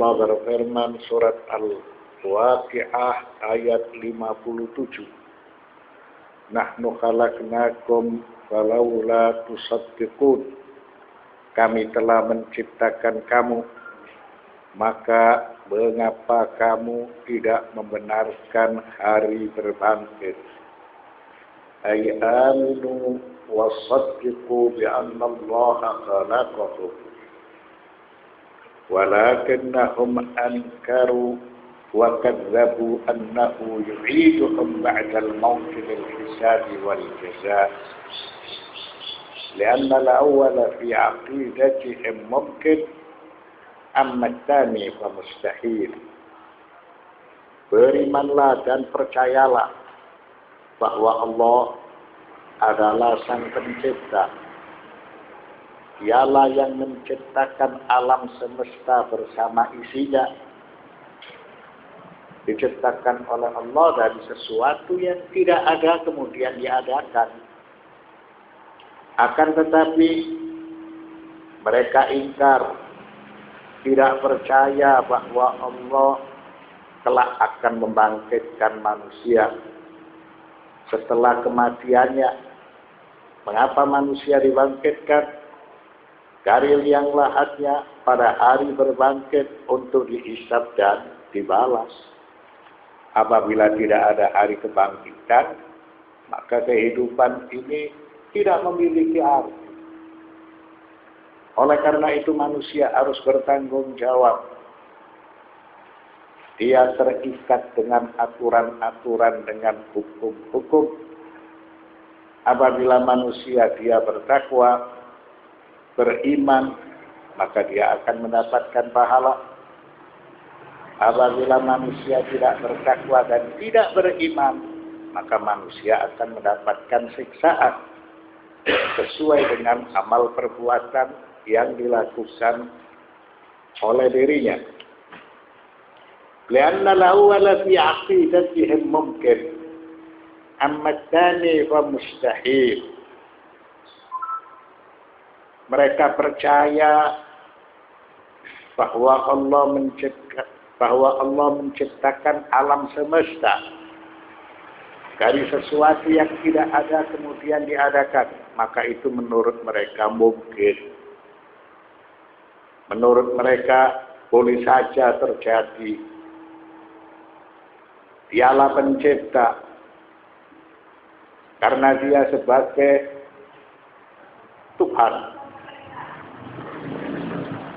Allah berfirman surat Al-Waqi'ah ayat 57. Nahnu khalaqnakum falawla tusaddiqun. Kami telah menciptakan kamu, maka mengapa kamu tidak membenarkan hari berbangkit? Ay aminu wasaddiqu bi anna Allah khalaqakum. Walakinnahum ankaru wa kadzabu annahu yu'iduhum ba'da al-maut lil hisab wal jazaa. لأن الأول في عقيدتهم ممكن أما الثاني فمستحيل. Berimanlah dan percayalah bahwa Allah adalah Sang Pencipta. Dialah yang menciptakan alam semesta bersama isinya. Diciptakan oleh Allah dari sesuatu yang tidak ada kemudian diadakan. Akan tetapi mereka ingkar, tidak percaya bahwa Allah kelak akan membangkitkan manusia setelah kematiannya. Mengapa manusia dibangkitkan? Dari liang lahatnya pada hari berbangkit untuk dihisab dan dibalas. Apabila tidak ada hari kebangkitan, maka kehidupan ini tidak memiliki arti. Oleh karena itu manusia harus bertanggung jawab. Dia terikat dengan aturan-aturan, dengan hukum-hukum. Apabila manusia dia bertakwa, beriman, maka dia akan mendapatkan pahala. Apabila manusia tidak bertakwa dan tidak beriman, maka manusia akan mendapatkan siksaan sesuai dengan amal perbuatan yang dilakukan oleh dirinya. Lianna al-awwala fi 'aqidatihim mumkin, amma ats-tsani fa mustahil. Mereka percaya bahwa Allah menciptakan alam semesta dari sesuatu yang tidak ada kemudian diadakan, maka itu menurut mereka mungkin. Menurut mereka boleh saja terjadi. Dialah pencipta karena dia sebagai Tuhan.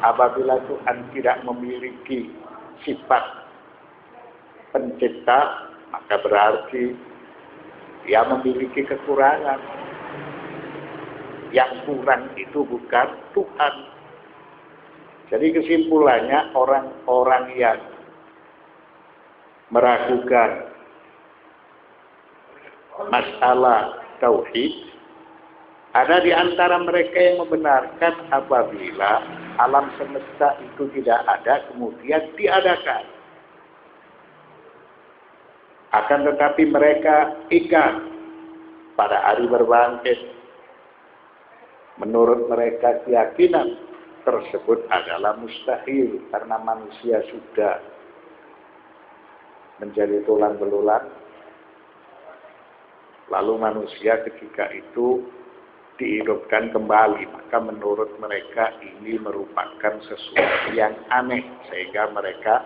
Apabila Tuhan tidak memiliki sifat pencipta, maka berarti dia memiliki kekurangan. Yang kurang itu bukan Tuhan. Jadi kesimpulannya orang-orang yang meragukan masalah tauhid, ada di antara mereka yang membenarkan apabila alam semesta itu tidak ada kemudian diadakan. Akan tetapi mereka ingkar pada hari berbangkit. Menurut mereka keyakinan tersebut adalah mustahil karena manusia sudah menjadi tulang belulang. Lalu manusia ketika itu dihidupkan kembali, maka menurut mereka ini merupakan sesuatu yang aneh sehingga mereka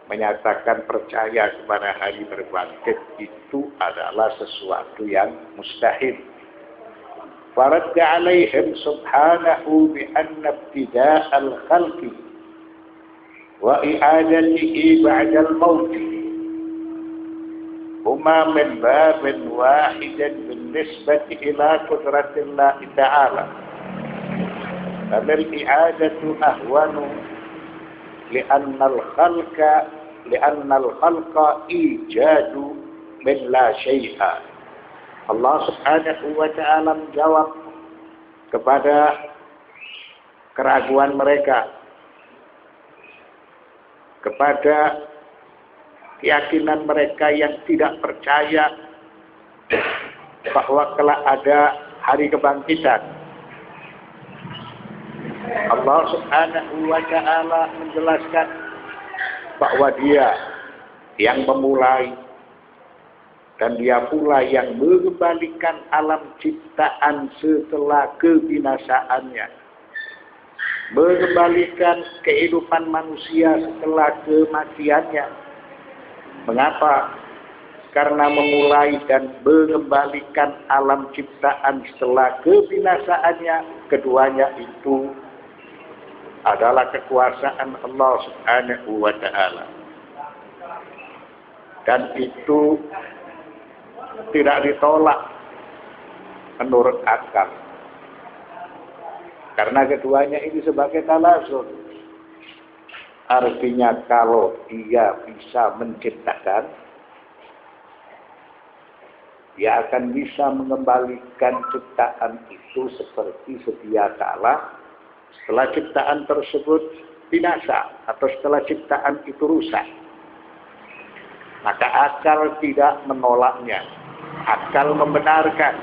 menyatakan percaya kepada hari berbangkit itu adalah sesuatu yang mustahil. Faradda alaihim subhanahu bi anna ibtida' al-khalqi wa i'adatihi ba'da al-maut huma min babin wahidin بالنسبة إلى قدرة الله تعالى فالإعادة أهون لأن الخلق إيجاد من لا شيء. Allah Subhanahu wa ta'ala menjawab kepada keraguan mereka, kepada keyakinan mereka yang tidak percaya bahwa kelak ada hari kebangkitan. Allah Subhanahu wa ta'ala menjelaskan bahwa dia yang memulai dan dia pula yang mengembalikan alam ciptaan setelah kebinasaannya, mengembalikan kehidupan manusia setelah kematiannya. Mengapa? Karena memulai dan mengembalikan alam ciptaan setelah kebinasaannya, keduanya itu adalah kekuasaan Allah Subhanahu wa Ta'ala. Dan itu tidak ditolak menurut akal. Karena keduanya ini sebagai talazum. Artinya kalau dia bisa menciptakan, dia akan bisa mengembalikan ciptaan itu seperti sedia kala setelah ciptaan tersebut binasa atau setelah ciptaan itu rusak. Maka akal tidak menolaknya, akal membenarkan.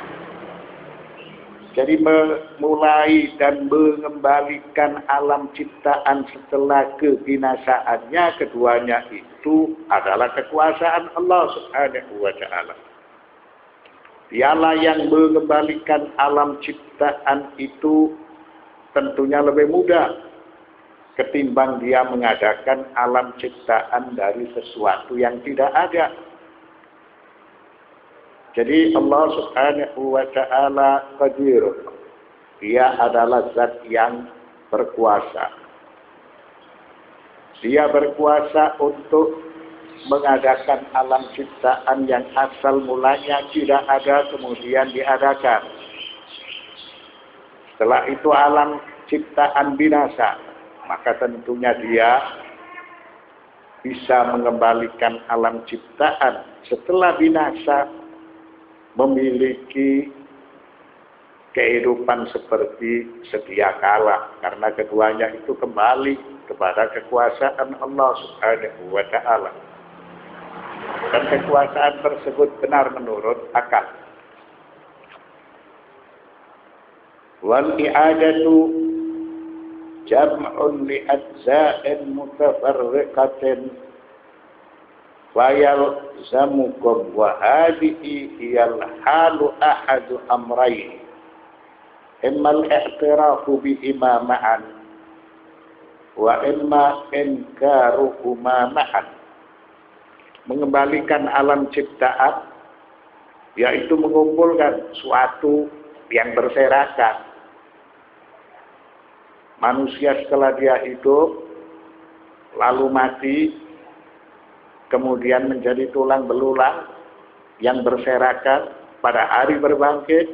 Jadi memulai dan mengembalikan alam ciptaan setelah kebinasaannya, keduanya itu adalah kekuasaan Allah Subhanahu wa Ta'ala. Dialah yang mengembalikan alam ciptaan itu tentunya lebih mudah ketimbang dia mengadakan alam ciptaan dari sesuatu yang tidak ada. Jadi Allah Subhanahu wa Ta'ala Qadir. Dia adalah zat yang berkuasa. Dia berkuasa untuk mengadakan alam ciptaan yang asal mulanya tidak ada kemudian diadakan. Setelah itu alam ciptaan binasa, maka tentunya dia bisa mengembalikan alam ciptaan setelah binasa memiliki kehidupan seperti sedia kala, karena keduanya itu kembali kepada kekuasaan Allah Subhanahu wa Ta'ala. Dan kekuasaan tersebut benar menurut akal. Wal i'adatu jam'un li ajza'in mutafarriqatin wa yalzamukum wa hadhihi hiyal halu ahadu amrayn imma al-i'tirafu bihima ma'an wa imma inkaruhuma ma'an. Mengembalikan alam ciptaan yaitu mengumpulkan suatu yang berserakan. Manusia setelah dia hidup lalu mati, kemudian menjadi tulang belulang yang berserakan, pada hari berbangkit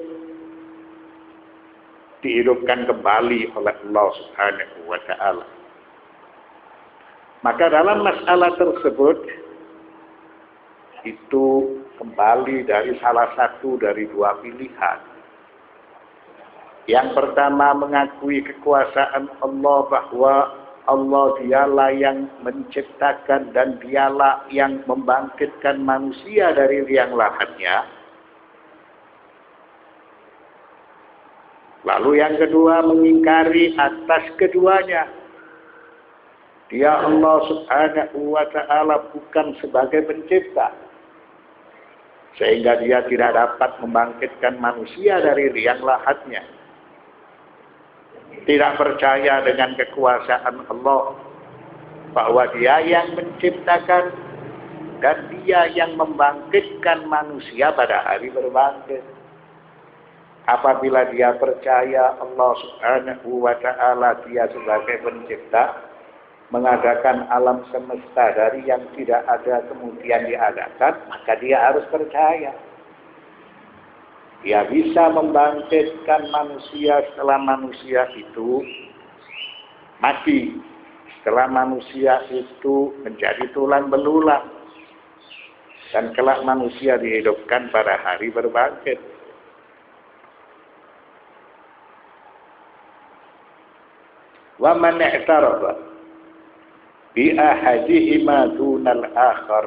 dihidupkan kembali oleh Allah Subhanahu wa Ta'ala. Maka dalam masalah tersebut itu kembali dari salah satu dari dua pilihan. Yang pertama, mengakui kekuasaan Allah, bahwa Allah dialah yang menciptakan dan dialah yang membangkitkan manusia dari liang lahatnya. Lalu yang kedua, mengingkari atas keduanya. Dia Allah Subhanahu wa Ta'ala bukan sebagai pencipta, sehingga dia tidak dapat membangkitkan manusia dari liang lahatnya. Tidak percaya dengan kekuasaan Allah, bahwa dia yang menciptakan dan dia yang membangkitkan manusia pada hari berbangkit. Apabila dia percaya Allah Subhanahu wa Ta'ala dia sebagai pencipta, mengadakan alam semesta dari yang tidak ada kemudian diadakan, maka dia harus percaya dia bisa membangkitkan manusia setelah manusia itu mati, setelah manusia itu menjadi tulang belulang, dan kelak manusia dihidupkan pada hari berbangkit. Wa man i'tarafa bi ahadihima dunal akhar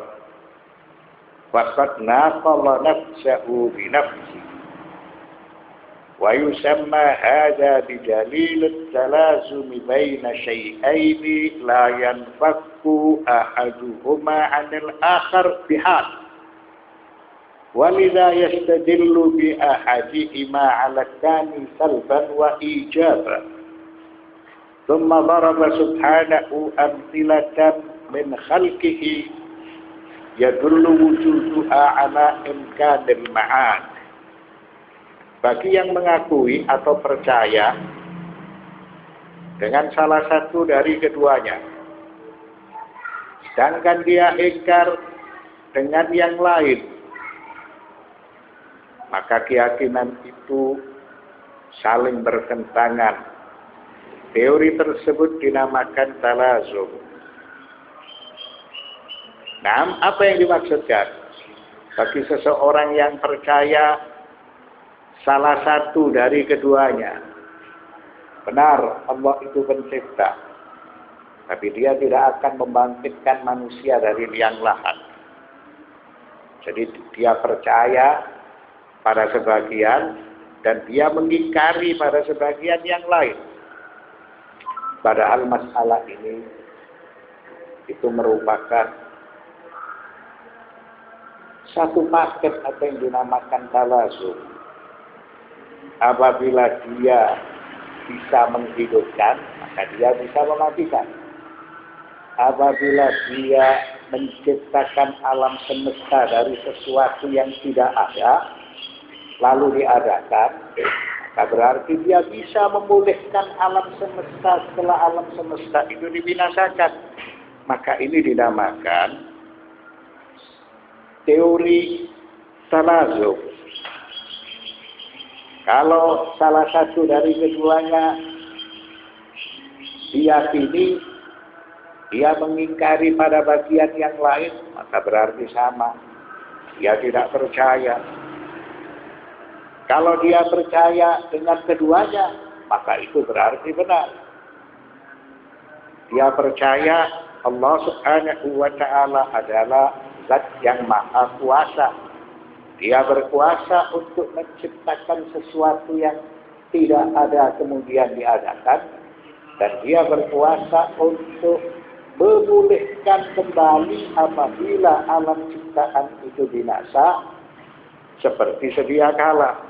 faqad naqala nafsahu bi nafsihi wa yusamma hadha bi dalil at-talazum baina shay'ain la yanfak yanfakku ahaduhuma 'anil akhar bihal. Walidha yastadillu bi ahadihima 'ala tsani salban wa ijaba. Thumma daraba subhanahu amthilatan min khalqihi yadullu wujuduha 'ala imkanil ma'ad. Bagi yang mengakui atau percaya dengan salah satu dari keduanya, sedangkan dia ingkar dengan yang lain, maka keyakinan itu saling bertentangan. Teori tersebut dinamakan talazum. Nah, apa yang dimaksudkan? Bagi seseorang yang percaya salah satu dari keduanya, benar, Allah itu pencipta, tapi dia tidak akan membangkitkan manusia dari liang lahat. Jadi dia percaya pada sebagian dan dia mengingkari pada sebagian yang lain. Padahal masalah ini itu merupakan satu paket apa yang dinamakan talazum. Apabila dia bisa menghidupkan, maka dia bisa mematikan. Apabila dia menciptakan alam semesta dari sesuatu yang tidak ada, lalu diadakan, maka berarti dia bisa memulihkan alam semesta setelah alam semesta itu dibinasakan. Maka ini dinamakan teori talazum. Kalau salah satu dari keduanya diyakini, dia mengingkari pada bagian yang lain, maka berarti sama. Dia tidak percaya. Kalau dia percaya dengan keduanya, maka itu berarti benar. Dia percaya Allah Subhanahu wa Ta'ala adalah Zat yang Maha Kuasa. Dia berkuasa untuk menciptakan sesuatu yang tidak ada kemudian diadakan. Dan dia berkuasa untuk memulihkan kembali apabila alam ciptaan itu binasa seperti sedia kala.